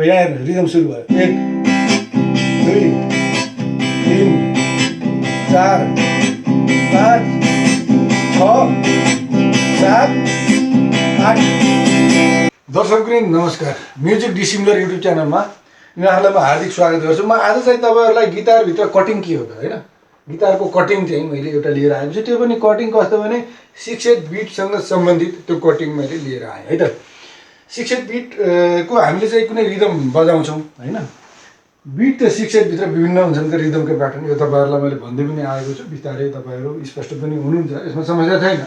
यहाँ रिदम सुरु भयो 1 2 3 4 5 6 7 8। दर्शकवृन्द नमस्कार, म्युजिक डिसिमिलर युट्युब च्यानलमा यहाँहरूलाई म हार्दिक स्वागत गर्छु। म आज चाहिँ तपाईँहरूलाई गिटारभित्र कटिङ के हो त हैन, गिटारको कटिङ चाहिँ मैले एउटा लिएर आएको छु। त्यो पनि कटिङ कस्तो भने 6/8 बिटसँग सम्बन्धित त्यो कटिङ मैले लिएर आएँ है त। 6/8 बिट को हामीले चाहिँ कुनै रिदम बजाउँछौँ हैन। बिट त 6/8 भित्र विभिन्न हुन्छन् त रिदमको प्याटर्न। यो तपाईँहरूलाई मैले भन्दै पनि आएको छु, बिस्तारै तपाईँहरू स्पष्ट पनि हुनुहुन्छ, यसमा समस्या छैन।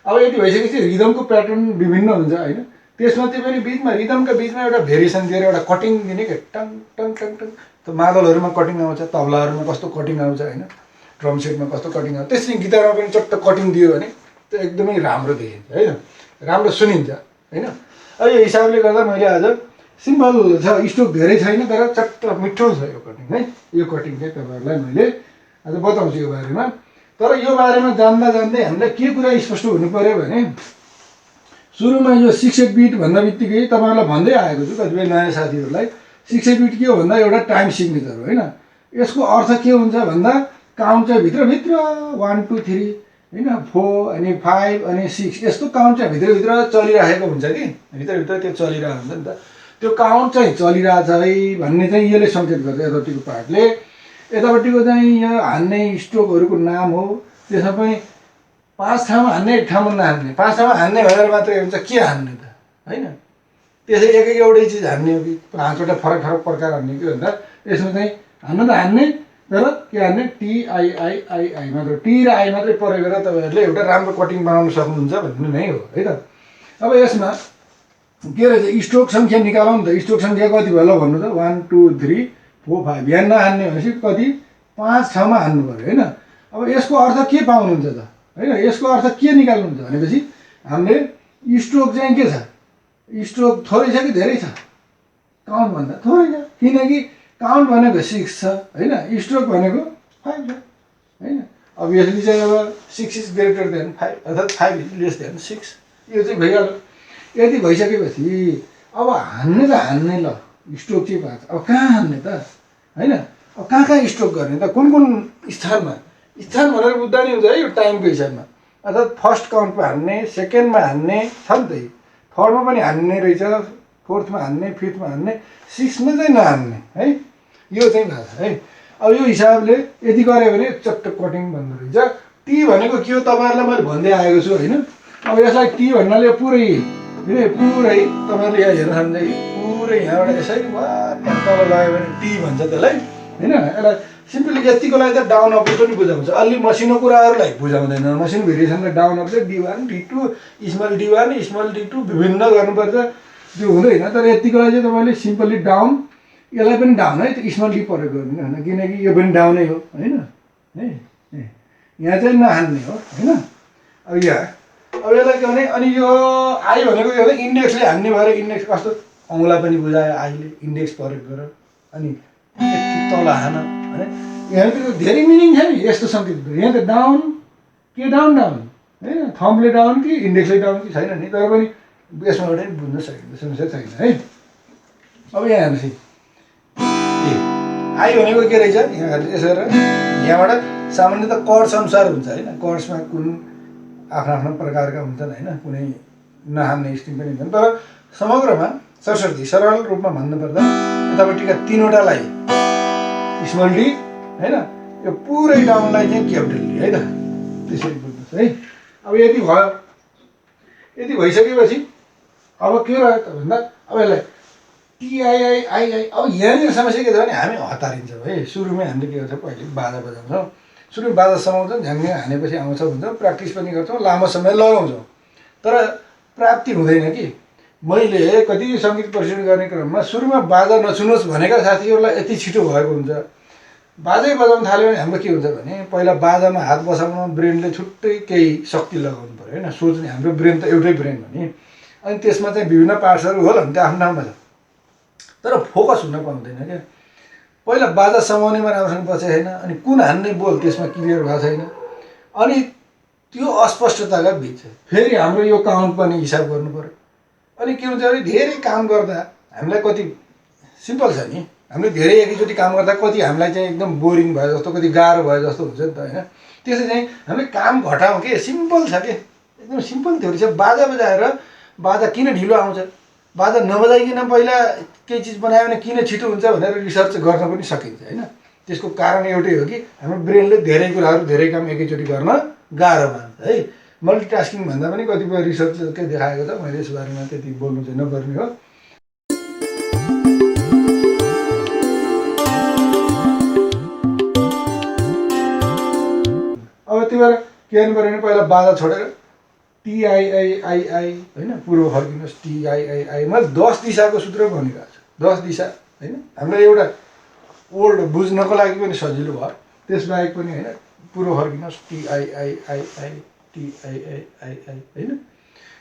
अब यति भइसकेपछि रिदमको प्याटर्न विभिन्न हुन्छ हैन। त्यसमा त्यो पनि बिचमा रिदमका बिचमा एउटा भेरिएसन दिएर एउटा कटिङ दिने के टङ टङ टङ टङ। त मादलहरूमा कटिङ आउँछ, तबलाहरूमा कस्तो कटिङ आउँछ हैन, ड्रम सेटमा कस्तो कटिङ आउँछ, त्यसरी गिटारमा पनि चट्ट कटिङ दियो भने त्यो एकदमै राम्रो देखिन्छ हैन, राम्रो सुनिन्छ हैन। अब यो हिसाबले गर्दा मैले आज सिम्पल छ, स्ट्रोक धेरै छैन तर चट्ट मिठो छ यो कटिङ है। यो कटिङ चाहिँ तपाईँहरूलाई मैले आज बताउँछु यो बारेमा। तर यो बारेमा जान्दा जान्दै हामीलाई के कुरा स्पष्ट हुनु पर्यो भने सुरुमा यो 6/8 बिट भन्दा बित्तिकै तपाईँहरूलाई भन्दै आएको छु कतिपय नयाँ साथीहरूलाई, 6/8 बिट के हो भन्दा एउटा टाइम सिग्नेचर हो हैन। यसको अर्थ के हुन्छ भन्दा काउन्ट चाहिँ भित्रभित्र 1 2 3 हैन, 4 अनि 5 अनि 6 यस्तो काउन्ट चाहिँ भित्रभित्र चलिरहेको हुन्छ कि भित्रभित्र त्यो चलिरहेको हुन्छ नि त। त्यो काउन्ट चाहिँ चलिरहेछ है भन्ने चाहिँ यसले सङ्केत गर्छ। यतापट्टिको पार्टले, यतापट्टिको चाहिँ यो हान्ने स्ट्रोकहरूको नाम हो। त्यसमा पनि 5 ठाउँमा हान्ने, 1 ठाउँमा नहान्ने। 5 ठाउँमा हान्ने भनेर मात्रै हुन्छ, के हान्ने त हैन। त्यसै एक एउटै चिज हान्ने हो कि 5वटा फरक फरक प्रकार हान्ने के भन्दा यसमा चाहिँ हान्न त हान्ने, तर के हान्ने TII मात्र, टी र आई मात्रै प्रयोग गरेर तपाईँहरूले एउटा राम्रो कटिङ बनाउन सक्नुहुन्छ भन्ने नै हो है त। अब यसमा के रहेछ, स्ट्रोक सङ्ख्या निकालौँ नि त। स्ट्रोक सङ्ख्या कति भयो ल भन्नु त, 1 2 3 4 5। बिहान नहान्ने भनेपछि कति 5 ठाउँमा हान्नु पऱ्यो हैन। अब यसको अर्थ के पाउनुहुन्छ त हैन, यसको अर्थ के निकाल्नुहुन्छ भनेपछि हामीले स्ट्रोक चाहिँ के छ, स्ट्रोक थोरै छ कि धेरै छ, काउन्ट भन्दा थोरै छ। किनकि काउन्ट भनेको 6 छ हैन, स्ट्रोक भनेको 5 छ हैन। अब यसले चाहिँ अब 6 इज ग्रेटर देन 5 अर्थात् 5 इज लेस देन 6, यो चाहिँ भइहाल्यो। यति भइसकेपछि अब हान्ने त हान्ने ल, स्ट्रोक चाहिँ 5। अब कहाँ हान्ने त हैन, अब कहाँ कहाँ स्ट्रोक गर्ने त, कुन कुन स्थानमा। स्थान भनेर बुझ्दा नि हुन्छ है यो टाइमको हिसाबमा, अर्थात् फर्स्ट काउन्टमा हान्ने, सेकेन्डमा हान्ने छ नि त, थर्डमा पनि हान्ने रहेछ, फोर्थमा हान्ने, फिफ्थमा हान्ने, 6मा चाहिँ नहान्ने है। यो चाहिँ भएको छ है। अब यो हिसाबले यति गऱ्यो भने चट्ट कटिङ भन्दो रहेछ। टी भनेको के हो तपाईँहरूलाई मैले भन्दै आएको छु होइन। अब यसलाई टी भन्नाले पुरै तपाईँहरूले यहाँ हेर्न सक्नुहुन्छ कि पुरै यहाँबाट यसरी वा तल लगायो भने टी भन्छ त्यसलाई होइन। यसलाई सिम्पली यतिको लागि त डाउन अपले पनि बुझाउँछ, अलि मसिनो कुराहरूलाई बुझाउँदैन। मसिनो भेरिएसनलाई डाउन अपले D1 D2 small D1 small D2 विभिन्न गर्नुपर्छ, त्यो हुँदैन। तर यतिको लागि चाहिँ तपाईँले सिम्पली डाउन, यसलाई पनि डाउन है, त्यो स्मल डी प्रयोग गरिदिनु होइन, किनकि यो पनि डाउनै हो होइन है। यहाँ चाहिँ नहान्ने हो होइन। अब यहाँ अब यसलाई के भने, अनि यो आई भनेको के भने इन्डेक्सले हान्ने भएर इन्डेक्स कस्तो औँला पनि बुझायो आईले, इन्डेक्स प्रयोग गरेर अनि यति तल हान है। यहाँ त धेरै मिनिङ छ नि यस्तो सङ्केत। यहाँ त डाउन के डाउन डाउन होइन, थम्बले डाउन कि इन्डेक्सले डाउन कि छैन नि, तर पनि यसमा पनि बुझ्न सकिन्छ, समस्या छैन है। अब यहाँ हेर्नुहोस् आई भनेको के रहेछ, यहाँ यसो गरेर यहाँबाट सामान्य त कर्ड्स अनुसार हुन्छ होइन। कर्ड्समा कुन आफ्ना आफ्ना प्रकारका हुन्छन् होइन, कुनै नहान्ने स्ट्रिङ पनि हुन्छन्, तर समग्रमा सरल रूपमा भन्नुपर्दा यतापट्टिका 3वटालाई स्मल डी होइन, यो पुरै डाउनलाई चाहिँ क्यापिटल डी है त, त्यसरी बुझ्नुहोस् है। अब यति भयो, यति भइसकेपछि अब के रह्यो त भन्दा अब यसलाई TII। अब यहाँनिर समस्या के छ भने हामी हतारिन्छौँ है। सुरुमै हामीले के गर्छौँ, पहिले बाजा बजाउँछौँ, सुरुमा बाजा समाउँछौँ, झ्याङ्गे हानेपछि आउँछ भन्छौँ, प्र्याक्टिस पनि गर्छौँ, लामो समय लगाउँछौँ, तर प्राप्ति हुँदैन कि। मैले कति सङ्गीत परिवेषण गर्ने क्रममा सुरुमा बाजा नछुनुहोस् भनेका साथीहरूलाई यति छिटो भएको हुन्छ। बाजै बजाउन थाल्यो भने हाम्रो के हुन्छ भने पहिला बाजामा हात बसाउन ब्रेनले छुट्टै केही शक्ति लगाउनु पऱ्यो होइन। सोच्ने हाम्रो ब्रेन त एउटै ब्रेन हो नि, अनि त्यसमा चाहिँ विभिन्न पार्ट्सहरू होला नि, त्यो आफ्नो ठाउँमा छ, तर फोकस हुन पाउँदैन क्या। पहिला बाजा समाउनेमा राम्रोसँग बसेको छैन, अनि कुन हान्ने बोल त्यसमा क्लियर भएको छैन, अनि त्यो अस्पष्टताका बिच फेरि हाम्रो यो काउन्ट पनि हिसाब गर्नु पऱ्यो। अनि के हुन्छ भने धेरै काम गर्दा हामीलाई कति सिम्पल छ नि। हामीले धेरै एकैचोटि काम गर्दा कति हामीलाई चाहिँ एकदम बोरिङ भयो जस्तो, कति गाह्रो भयो जस्तो हुन्छ नि त होइन। त्यसै चाहिँ हामीले काम घटाउँ के, सिम्पल छ के, एकदम सिम्पल थ्योरी छ। बाजा बजाएर बाजा किन ढिलो आउँछ, बाजा नबजाइकन पहिला केही चिज बनायो भने किन छिटो हुन्छ भनेर रिसर्च गर्न पनि सकिन्छ होइन। त्यसको कारण एउटै हो कि हाम्रो ब्रेनले धेरै कुराहरू धेरै काम एकैचोटि गर्न गाह्रो मान्छ है। मल्टिटास्किङ भन्दा पनि कतिपय रिसर्चले देखाएको छ, मैले यस बारेमा त्यति बोल्नु चाहिँ नपर्ने हो। अब त्यो भएर के गर्नु पऱ्यो भने पहिला बाजा छोडेर टिआइआइआइआई होइन, पूर्व फर्किनुहोस् टिआइआइआई। मैले 10 दिशाको सूत्र भनिरहेको छु, 10 दिशा होइन। हामीलाई एउटा ओल्ड बुझ्नको लागि पनि सजिलो भयो, त्यसबाहेक पनि होइन। पूर्व फर्किनुहोस् टिआइआइआइआई टिआइआइआइआई होइन,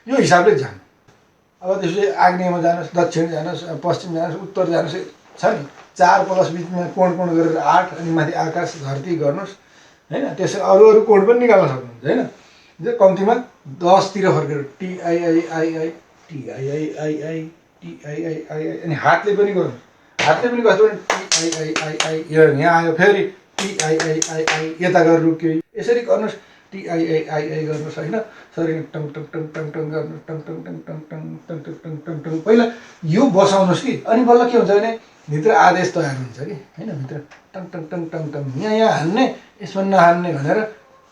यो हिसाबले जानु। अब त्यसपछि आग्नेयमा जानुहोस्, दक्षिण जानुहोस्, पश्चिम जानुहोस्, उत्तर जानुहोस्, छ नि 4 प्लस बिचमा कोण गरेर 8, अनि माथि आकाश धरती गर्नुहोस् होइन। त्यसै अरू कोण पनि निकाल्न सक्नुहुन्छ होइन। कम्तीमा 10 तिर फर्केर टिआइआइआइआई टिआइआइआइआई टिआइआइआइआई, अनि हातले पनि गर्नुहोस्। हातले पनि कस्तो भने टिआइआइआइआई, यहाँ आयो फेरि टिआइआइआइआई, यता गरेर रोक्यो, यसरी गर्नुहोस्। टिआइआइआइआई गर्नुहोस् होइन। शरीर टङ टङ टङ टङ टङ गर्नुहोस्, टङ टङ टङ टङ टङ टङ टङ टङ टङ टङ। पहिला यो बसाउनुहोस् कि, अनि बल्ल के हुन्छ भने भित्र आदेश तयार हुन्छ कि होइन। भित्र टङ टङ टङ टङ टङ, यहाँ हान्ने, यसमा नहान्ने भनेर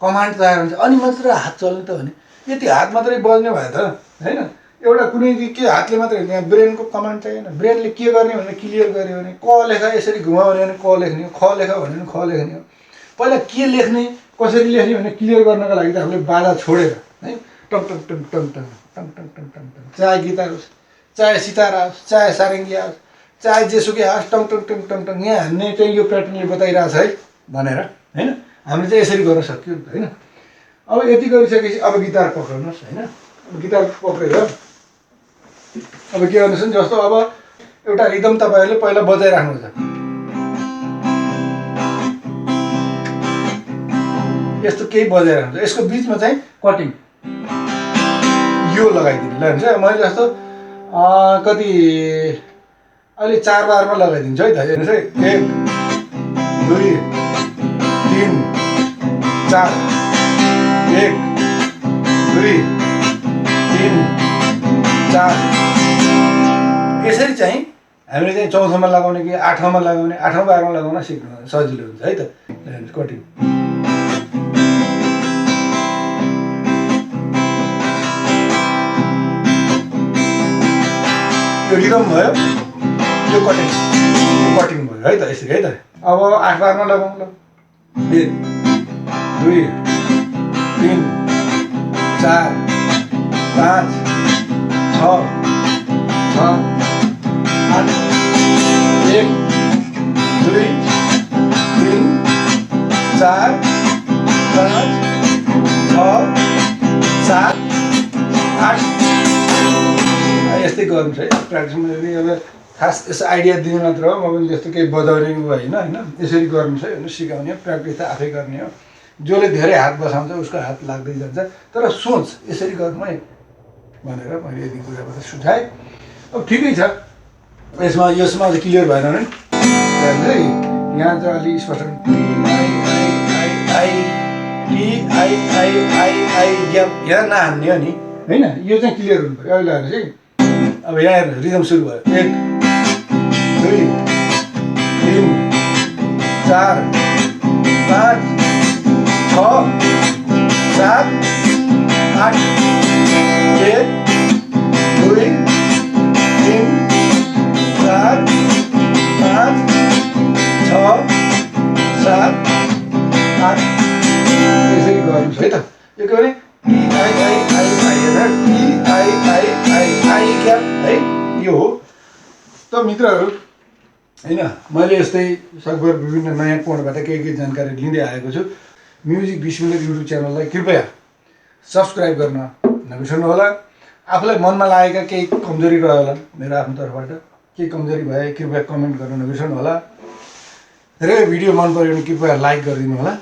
कमान्ड तयार हुन्छ, अनि मात्र हात चल्ने त भने। यति हात मात्रै बज्ने भयो त होइन। एउटा कुनै के हातले मात्रै, यहाँ ब्रेनको कमान्ड चाहिएन। ब्रेनले के गर्ने भनेर क्लियर गर्यो भने क लेख, यसरी घुमाउने भने क लेख्ने हो, ख लेख भन्यो भने ख लेख्ने हो। पहिला के लेख्ने, कसरी लेख्ने भनेर क्लियर गर्नको लागि त हामीले बाजा छोडेर है टङ टङ टङ टङ टङ टङ टङ टङ टङ टङ, चाहे गिटार होस्, चाहे सितार आओस्, चाहे सारङ्गी आओस्, चाहे जेसुकै आओस्, टङ टङ टङ टङ टङ, यहाँ हान्ने चाहिँ यो प्याटर्नले बताइरहेछ है भनेर होइन। हामीले चाहिँ यसरी गर्न सक्यो नि त होइन। अब यति गरिसकेपछि अब गिटार पक्राउनुहोस् होइन। गिटार पक्रेर अब के गर्नुहोस् भने, जस्तो अब एउटा रिदम तपाईँहरूले पहिला बजाइराख्नुहुन्छ, यस्तो केही बजाइराख्नुहुन्छ। यसको बिचमा चाहिँ कटिङ यो लगाइदिनु ल हुन्छ। मैले जस्तो कति अहिले 4 बारमा लगाइदिन्छु है त। हेर्नुहोस् है, 1 2 3 4, 1 2 3 4, यसरी चाहिँ हामीले चाहिँ 4औँमा लगाउने कि 8औँमा लगाउने, 8औँ 12औँ लगाउन सिक्नु सजिलो हुन्छ है त। कटिङ यो रिदम भयो, यो कटिङ भयो है त, यसरी है त। अब 8 बारमा लगाउँ ल। 1 2 3 4 5 6 7 8, 1 2 3 4 5 6 7 8, यस्तै गर्नु छ है प्र्याक्टिसमा। अब खास यसो आइडिया दिनु मात्र हो, म पनि त्यस्तो केही बजाउने होइन होइन। यसरी गर्नु छ होइन, सिकाउने हो, प्र्याक्टिस त आफै गर्ने हो। जसले धेरै हात बसाउँछ उसको हात लाग्दै जान्छ, तर सोच यसरी गर्नु है भनेर मैले यति कुरा मात्रै सुझाएँ। अब ठिकै छ, यसमा चाहिँ क्लियर भएन भने यहाँ चाहिँ अलि स्पष्ट टिआइआइआइआई ग्याप यहाँ नहान्ने हो नि होइन। यो चाहिँ क्लियर हुनु पऱ्यो। अहिले हेर्नुहोस् है, अब यहाँ हेर्नुहोस् रिदम सुरु भयो। 1 2 3 4 5 6 7 8, 1 2 3 4 5 6 7 8, यसरी गर्नुहोस् है त। यो के भने टिआइआइआइआई क्या है, यो हो त मित्रहरू होइन। मैले यस्तै सकभर विभिन्न नयाँ कोणबाट केही जानकारी लिँदै आएको छु। म्युजिक डिसिमिलर युट्युब च्यानललाई कृपया सब्सक्राइब गर्न नबिर्सनु होला। आफूलाई मनमा लागेका केही कमजोरी रह्यो होला, मेरो आफ्नो तर्फबाट केही कमजोरी भए कृपया कमेन्ट गर्न नबिर्सनु होला। र भिडियो मन पऱ्यो भने कृपया लाइक गरिदिनु होला।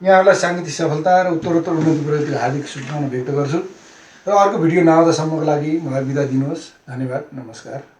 यहाँहरूलाई साङ्गीतिक सफलता र उत्तरोत्तर उन्नतिप्रति हार्दिक शुभकामना व्यक्त गर्छु। र अर्को भिडियो नआउँदासम्मको लागि मलाई बिदा दिनुहोस्। धन्यवाद, नमस्कार।